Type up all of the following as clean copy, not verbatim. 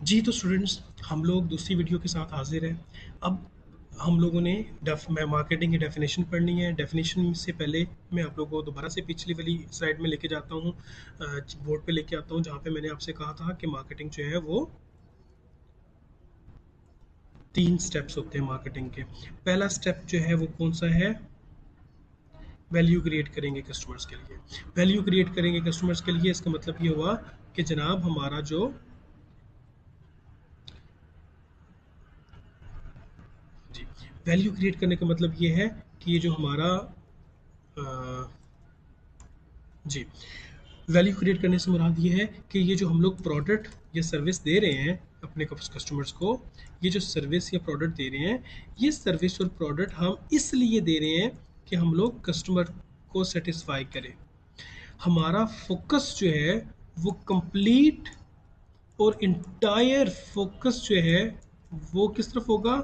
जी तो स्टूडेंट्स, हम लोग दूसरी वीडियो के साथ हाजिर हैं। अब हम लोगों ने मार्केटिंग की डेफिनेशन पढ़नी है। डेफिनेशन से पहले मैं आप लोगों को दोबारा से पिछली वाली स्लाइड में लेके जाता हूँ, बोर्ड पे लेके आता हूँ, जहाँ पे मैंने आपसे कहा था कि मार्केटिंग जो है वो 3 स्टेप्स होते हैं मार्केटिंग के। पहला स्टेप जो है वो कौन सा है? वैल्यू क्रिएट करेंगे कस्टमर्स के लिए। वैल्यू क्रिएट करेंगे कस्टमर्स के लिए, इसका मतलब ये हुआ कि जनाब हमारा जो जी वैल्यू क्रिएट करने का मतलब ये है कि ये जो हमारा जी वैल्यू क्रिएट करने से मुराद ये है कि ये जो हम लोग प्रोडक्ट या सर्विस दे रहे हैं अपने कस्टमर्स को, ये जो सर्विस या प्रोडक्ट दे रहे हैं, ये सर्विस और प्रोडक्ट हम इसलिए दे रहे हैं कि हम लोग कस्टमर को सेटिस्फाई करें। हमारा फोकस जो है वो कंप्लीट और इंटायर फोकस जो है वो किस तरफ होगा?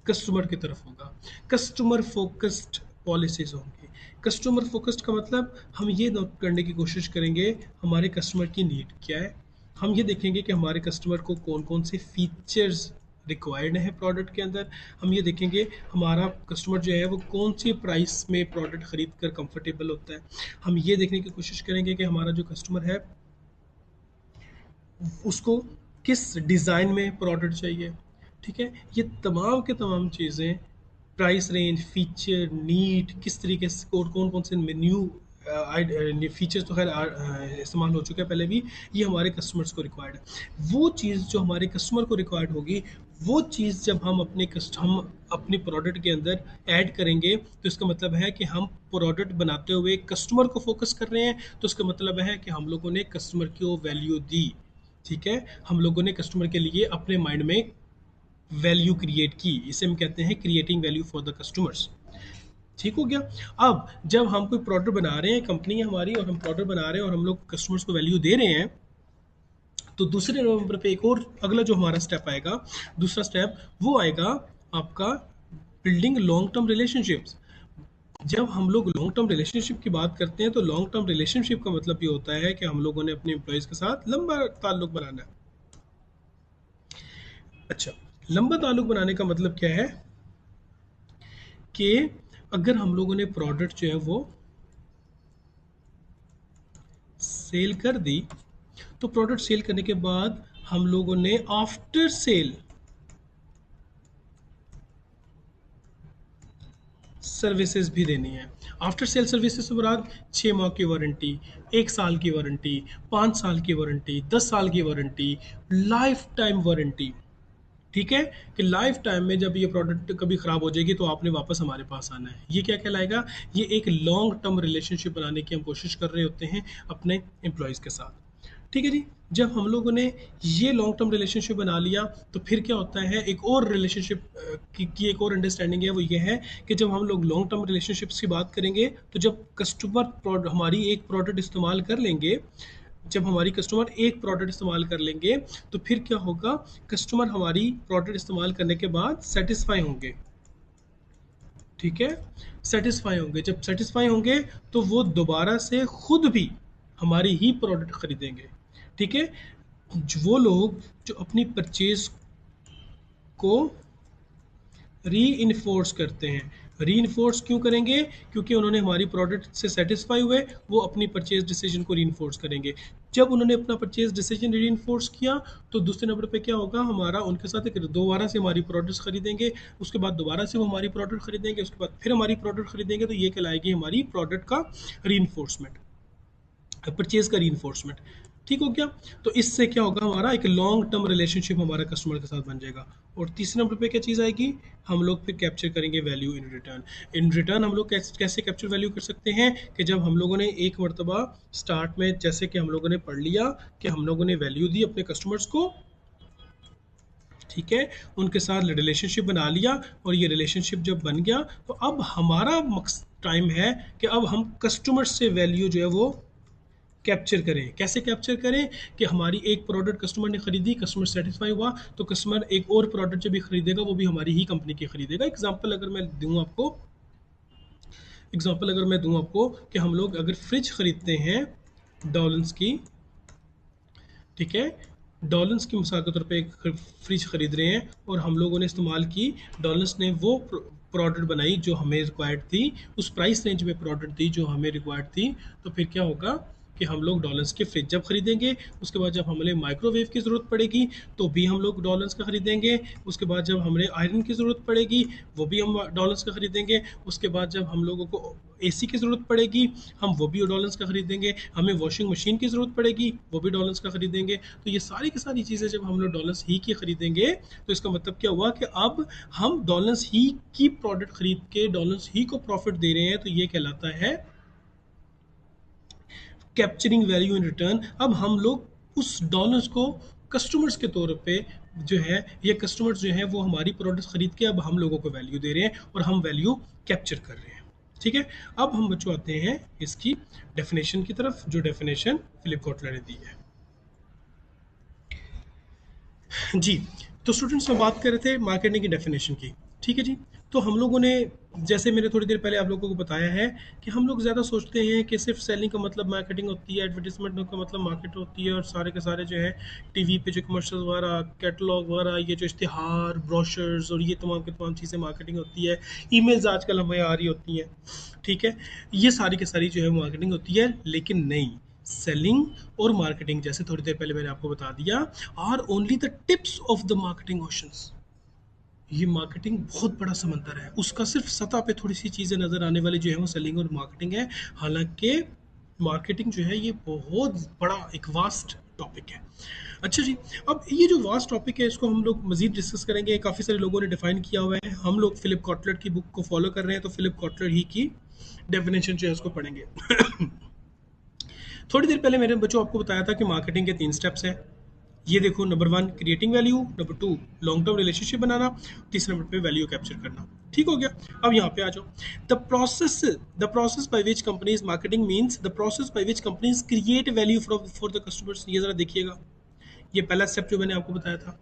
कस्टमर की तरफ होगा। कस्टमर फोकस्ड पॉलिसीज होंगी। कस्टमर फोकस्ड का मतलब हम ये नोट करने की कोशिश करेंगे हमारे कस्टमर की नीड क्या है। हम ये देखेंगे कि हमारे कस्टमर को कौन कौन से फीचर्स रिक्वायर्ड है प्रोडक्ट के अंदर। हम ये देखेंगे हमारा कस्टमर जो है वो कौन सी प्राइस में प्रोडक्ट खरीद कर कंफर्टेबल होता है। हम ये देखने की कोशिश करेंगे कि हमारा जो कस्टमर है उसको किस डिज़ाइन में प्रोडक्ट चाहिए। ठीक है, ये तमाम के तमाम चीज़ें, प्राइस रेंज, फीचर, नीड, किस तरीके से और कौन कौन से न्यू फीचर्स तो खैर इस्तेमाल हो चुके हैं पहले भी, ये हमारे कस्टमर्स को रिक्वायर्ड है। वो चीज़ जो हमारे कस्टमर को रिक्वायर्ड होगी, वो चीज़ जब हम अपने प्रोडक्ट के अंदर ऐड करेंगे, तो इसका मतलब है कि हम प्रोडक्ट बनाते हुए कस्टमर को फोकस कर रहे हैं। तो इसका मतलब है कि हम लोगों ने कस्टमर को वैल्यू दी। ठीक है, हम लोगों ने कस्टमर के लिए अपने माइंड में वैल्यू क्रिएट की। इसे हम कहते हैं creating value for the customers. ठीक हो गया। अब जब हम कोई प्रोडक्ट बना रहे हैं, कंपनी है हमारी और हम प्रोडक्ट बना रहे हैं और हम लोग कस्टमर्स को वैल्यू दे रहे हैं, तो दूसरे नंबर पे एक और अगला जो हमारा स्टेप आएगा, दूसरा स्टेप वो आएगा आपका बिल्डिंग लॉन्ग टर्म रिलेशनशिप्स। जब हम लोग लॉन्ग टर्म रिलेशनशिप की बात करते हैं, तो लॉन्ग टर्म रिलेशनशिप का मतलब ये होता है कि हम लोगों ने अपने एम्प्लॉयज़ के साथ लंबा ताल्लुक बनाना है। अच्छा, लंबा ताल्लुक बनाने का मतलब क्या है कि अगर हम लोगों ने प्रोडक्ट जो है वो सेल कर दी, तो प्रोडक्ट सेल करने के बाद हम लोगों ने आफ्टर सेल सर्विसेज भी देनी है। आफ्टर सेल सर्विसेज से मुराद 6 माह की वारंटी, 1 साल की वारंटी, 5 साल की वारंटी, 10 साल की वारंटी, लाइफ टाइम वारंटी। ठीक है, कि लाइफ टाइम में जब ये प्रोडक्ट कभी ख़राब हो जाएगी तो आपने वापस हमारे पास आना है। ये क्या कहलाएगा? ये एक लॉन्ग टर्म रिलेशनशिप बनाने की हम कोशिश कर रहे होते हैं अपने एम्प्लॉयज़ के साथ। ठीक है जी। जब हम लोगों ने ये लॉन्ग टर्म रिलेशनशिप बना लिया, तो फिर क्या होता है, एक और रिलेशनशिप की एक और अंडरस्टैंडिंग है, वो ये है कि जब हम लोग लॉन्ग टर्म रिलेशनशिप्स की बात करेंगे, तो जब कस्टमर हमारी एक प्रोडक्ट इस्तेमाल कर लेंगे, जब हमारी कस्टमर एक प्रोडक्ट इस्तेमाल कर लेंगे, तो फिर क्या होगा, कस्टमर हमारी प्रोडक्ट इस्तेमाल करने के बाद सेटिस्फाई होंगे। ठीक है, सेटिस्फाई होंगे। जब सेटिस्फाई होंगे तो वो दोबारा से खुद भी हमारी ही प्रोडक्ट खरीदेंगे। ठीक है, वो लोग जो अपनी परचेज को री इन्फोर्स करते हैं। री इन्फोर्स क्यों करेंगे? क्योंकि उन्होंने हमारी प्रोडक्ट से सेटिस्फाई हुए, वो अपनी परचेज डिसीजन को री इन्फोर्स करेंगे। जब उन्होंने अपना परचेज डिसीजन री इन्फोर्स किया, तो दूसरे नंबर पे क्या होगा, हमारा उनके साथ एक दोबारा से हमारी प्रोडक्ट्स खरीदेंगे, उसके बाद दोबारा से वो हमारी प्रोडक्ट खरीदेंगे, उसके बाद फिर हमारी प्रोडक्ट खरीदेंगे। तो ये कहलाएगी हमारी प्रोडक्ट का री इन्फोर्समेंट, परचेज का रीइंफोर्समेंट। ठीक हो गया। तो इससे क्या होगा, हमारा एक लॉन्ग टर्म रिलेशनशिप हमारा कस्टमर के साथ बन जाएगा। और तीसरे नंबर पे क्या चीज़ आएगी, हम लोग फिर कैप्चर करेंगे value in return. In return हम लोग कैसे कैप्चर वैल्यू कर सकते हैं, कि जब हम लोगों ने एक मरतबा स्टार्ट में, जैसे कि हम लोगों ने पढ़ लिया कि हम लोगों ने वैल्यू दी अपने कस्टमर्स को, ठीक है, उनके साथ रिलेशनशिप बना लिया, और ये रिलेशनशिप जब बन गया, तो अब हमारा टाइम है कि अब हम कस्टमर से वैल्यू जो है वो कैप्चर करें। कैसे कैप्चर करें, कि हमारी एक प्रोडक्ट कस्टमर ने खरीदी, कस्टमर सेटिस्फाई हुआ, तो कस्टमर एक और प्रोडक्ट जब भी खरीदेगा वो भी हमारी ही कंपनी की खरीदेगा। एग्जांपल अगर मैं दूं आपको कि हम लोग अगर फ्रिज खरीदते हैं डॉलन्स की, ठीक है, डॉलर्स की मिसाल के तौर पे एक फ्रिज खरीद रहे हैं और हम लोगों ने इस्तेमाल की, डॉलर्स ने वो प्रोडक्ट बनाई जो हमें रिक्वायर्ड थी, उस प्राइस रेंज में प्रोडक्ट थी जो हमें रिक्वायर्ड थी, तो फिर क्या होगा कि हम लोग डॉलर्स के फ्रिज जब खरीदेंगे, उसके बाद जब हमें माइक्रोवेव की ज़रूरत पड़ेगी तो भी हम लोग डॉलर्स का खरीदेंगे, उसके बाद जब हमें आयरन की ज़रूरत पड़ेगी वो भी हम डॉलर्स का खरीदेंगे, उसके बाद जब हम लोगों को एसी की ज़रूरत पड़ेगी हम वो भी डॉलर्स का खरीदेंगे, हमें वॉशिंग मशीन की ज़रूरत पड़ेगी वो भी डॉलर्स का खरीदेंगे। तो ये सारी की सारी चीज़ें जब हम लोग डॉलर्स ही की खरीदेंगे तो इसका मतलब क्या हुआ कि अब हम डॉलर्स ही की प्रोडक्ट खरीद के डॉलर्स ही को प्रॉफिट दे रहे हैं, तो ये कहलाता है कैप्चरिंग वैल्यू इन रिटर्न। अब हम लोग उस डॉलर्स को कस्टमर्स के तौर पे जो है, ये कस्टमर्स जो हैं वो हमारी प्रोडक्ट्स खरीद के अब हम लोगों को वैल्यू दे रहे हैं और हम वैल्यू कैप्चर कर रहे हैं। ठीक है, अब हम बच्चों आते हैं इसकी डेफिनेशन की तरफ, जो डेफिनेशन फिलिप कॉटलर ने दी है। जी, तो स्टूडेंट्स में बात कर रहे थे मार्केटिंग की डेफिनेशन की। ठीक है जी, तो हम लोगों ने, जैसे मैंने थोड़ी देर पहले आप लोगों को बताया है कि हम लोग ज़्यादा सोचते हैं कि सिर्फ सेलिंग का मतलब मार्केटिंग होती है, एडवर्टीजमेंट का मतलब मार्केट होती है, और सारे के सारे जो है टीवी पे जो कमर्शियल वगैरह, कैटलॉग वगैरह, ये जो इश्तिहार, ब्रोशर्स और ये तमाम की तमाम चीज़ें मार्केटिंग होती है, ईमेल्स आजकल हमें आ रही होती हैं। ठीक है, ये सारी की सारी जो है मार्केटिंग होती है, लेकिन नहीं, सेलिंग और मार्केटिंग, जैसे थोड़ी देर पहले मैंने आपको बता दिया, are only the tips of the marketing oceans. ये मार्केटिंग बहुत बड़ा समंदर है, उसका सिर्फ सतह पे थोड़ी सी चीज़ें नज़र आने वाली जो है वो सेलिंग और मार्केटिंग है। हालांकि मार्केटिंग जो है ये बहुत बड़ा एक वास्ट टॉपिक है। अच्छा जी, अब ये जो वास्ट टॉपिक है इसको हम लोग मजीद डिस्कस करेंगे, काफ़ी सारे लोगों ने डिफाइन किया हुआ है, हम लोग फिलिप कॉटलर की बुक को फॉलो कर रहे हैं, तो फिलिप कॉटलर ही की डेफिनेशन जो है उसको पढ़ेंगे। थोड़ी देर पहले मेरे बच्चों आपको बताया था कि मार्केटिंग के 3 स्टेप्स हैं। ये देखो, number 1 creating value, number 2 long term relationship बनाना, तीसरे नंबर पे वैल्यू कैप्चर करना। ठीक हो गया, अब यहाँ पे आ जाओ। The process by which companies marketing means the process by which companies create value for the customers. ये जरा देखिएगा, ये पहला स्टेप जो मैंने आपको बताया था।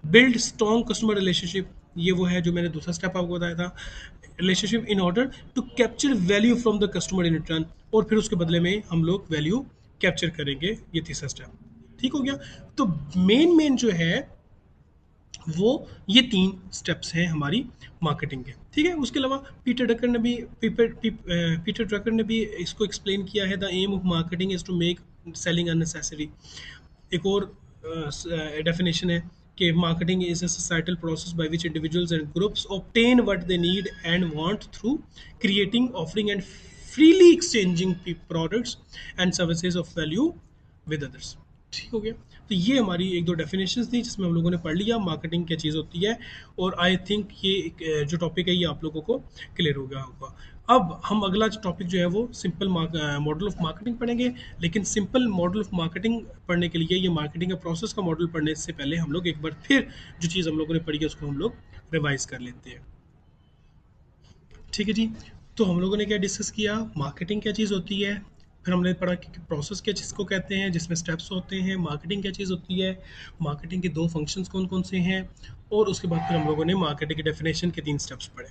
बिल्ड स्ट्रॉन्ग कस्टमर रिलेशनशिप, ये वो है जो मैंने दूसरा स्टेप आपको बताया था, relationship in order to capture value from the customer in return, और फिर उसके बदले में हम लोग वैल्यू कैप्चर करेंगे, ये तीसरा स्टेप। ठीक हो गया, तो मेन जो है वो ये 3 स्टेप्स हैं हमारी मार्केटिंग के। ठीक है, उसके अलावा पीटर ड्रकर ने भी इसको एक्सप्लेन किया है, the aim of marketing is to make selling unnecessary. एक और डेफिनेशन है कि marketing is a societal process by which individuals and groups obtain what they need and want through creating, offering and freely exchanging products and services of value with others. ठीक हो गया, तो ये हमारी एक दो डेफिनेशंस थी जिसमें हम लोगों ने पढ़ लिया मार्केटिंग क्या चीज़ होती है, और आई थिंक ये जो टॉपिक है ये आप लोगों को क्लियर हो गया होगा। अब हम अगला टॉपिक जो है वो सिंपल मॉडल ऑफ मार्केटिंग पढ़ेंगे, लेकिन सिंपल मॉडल ऑफ मार्केटिंग पढ़ने के लिए, ये मार्केटिंग का प्रोसेस का मॉडल पढ़ने से पहले हम लोग एक बार फिर जो चीज़ हम लोगों ने पढ़ी है उसको हम लोग रिवाइज कर लेते हैं। ठीक है जी, तो हम लोगों ने क्या डिस्कस किया, मार्केटिंग क्या चीज़ होती है, फिर हमने पढ़ा कि प्रोसेस क्या चीज़ को कहते हैं जिसमें स्टेप्स होते हैं, मार्केटिंग क्या चीज़ होती है, मार्केटिंग के 2 फंक्शंस कौन कौन से हैं, और उसके बाद फिर हम लोगों ने मार्केटिंग की डेफिनेशन के 3 स्टेप्स पढ़े।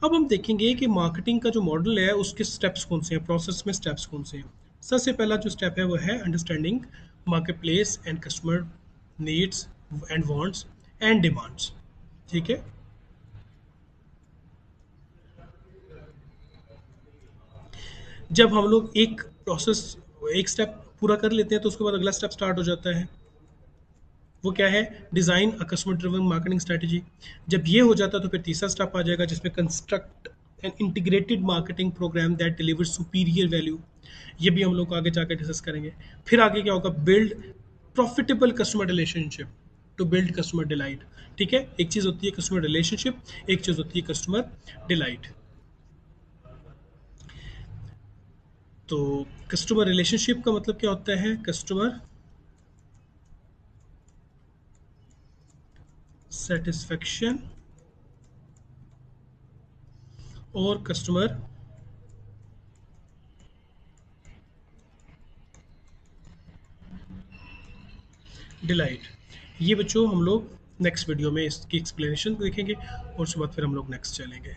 अब हम देखेंगे कि मार्केटिंग का जो मॉडल है उसके स्टेप्स कौन से हैं, प्रोसेस में स्टेप्स कौन से हैं। सबसे पहला जो स्टेप है वो है understanding market place and customer needs and wants and demands. ठीक है, जब हम लोग एक प्रोसेस, एक स्टेप पूरा कर लेते हैं तो उसके बाद अगला स्टेप स्टार्ट हो जाता है, वो क्या है, design a customer driven marketing strategy. जब ये हो जाता है तो फिर तीसरा स्टेप आ जाएगा जिसमें construct an integrated marketing program that deliver superior value. ये भी हम लोग आगे जाकर डिस्कस करेंगे। फिर आगे क्या होगा, build profitable customer relationship to build customer delight. ठीक है, एक चीज़ होती है कस्टमर रिलेशनशिप, एक चीज़ होती है कस्टमर डिलाइट। तो कस्टमर रिलेशनशिप का मतलब क्या होता है, कस्टमर सेटिस्फेक्शन और कस्टमर डिलाइट। ये बच्चों हम लोग नेक्स्ट वीडियो में इसकी एक्सप्लेनेशन देखेंगे और उसके बाद फिर हम लोग नेक्स्ट चलेंगे।